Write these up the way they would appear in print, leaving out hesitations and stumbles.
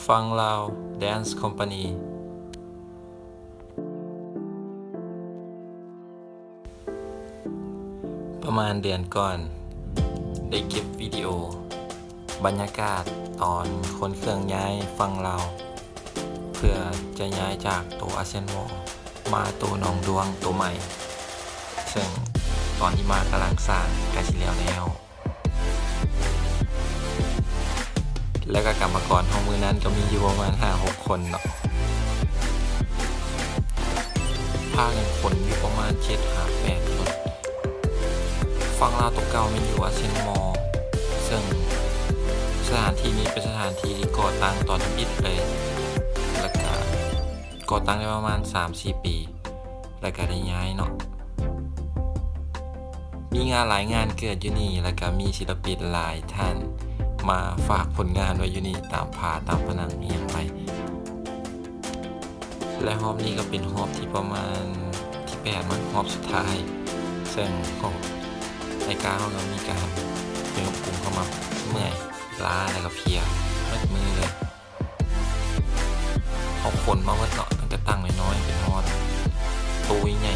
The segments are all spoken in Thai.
ฟังลาว Dance Company ประมาณเดือนก่อนได้เก็บวิดีโอบรรยากาศตอนคนเครื่องย้ายฟังลาวเพื่อจะย้ายจากตัวอาเซนวอลมาตัวหนองดวงตัวใหม่ซึ่งตอนที่มากำลังสร้างกาชิแล้ว แล้วก็กรรมกรของมือนั้นก็มีอยู่ประมาณ 5-6 คนเนาะพากันคนอยู่ประมาณ 7-8 คนฟังลาวตัวเก่ามันอยู่อาเซนมอลซึ่งสถานที่นี้เป็นสถานที่ที่ก่อตั้งตอนทำอิฐเลย แล้วก็ก่อตั้งได้ประมาณ 3-4 ปี แล้วก็ได้ย้ายเนาะมีงานหลายงานเกิดอยู่นี่แล้วก็มีศิลปินหลายท่านมาฝากผลงานไว้อยู่นี่ตามผาตามผนังเอียงไปและรอบนี้ก็เป็นรอบที่ประมาณที่8มั้งรอบสุดท้ายซึ่งของรายการเราก็มีการเติมปรุงเข้ามาเมื่อยล้าแล้วก็เพลียมัดมือเลยเอาคนมาเมื่อเนาะตั้งแต่ตั้งน้อยๆเป็นฮอดตู้ใหญ่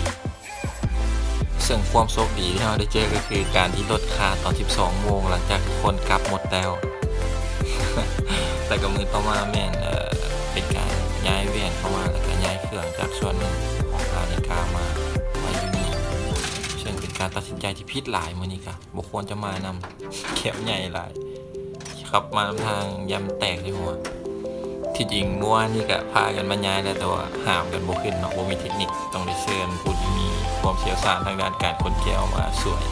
ซึ่งความโชคดีที่เราได้เจอก็คือการที่ลดค่าตอน 12 โมงหลังจากคนกลับหมดแล้ว แต่ก็มือต่อมาแม่นเป็นการย้ายเวียนเข้ามาแล้วก็ย้ายเครื่องจากส่วนหนึ่งของนาฬิกามาอยู่นี่ซึ่งเป็นการตัดสินใจที่ผิดหลายมื้อนี้ค่ะบ่ควรจะมานำแคบใหญ่หลายขับมาทางยำแตกในหัวที่จริงเมื่อวานนี่ก็พากันมาย้ายแล้วแต่ว่าห้ามกันบ่ขึ้นเนาะบ่มีเทคนิคต้องได้เชิญผู้ที่มีความเชี่ยวชาญทางด้านการขนแก้วมาสวย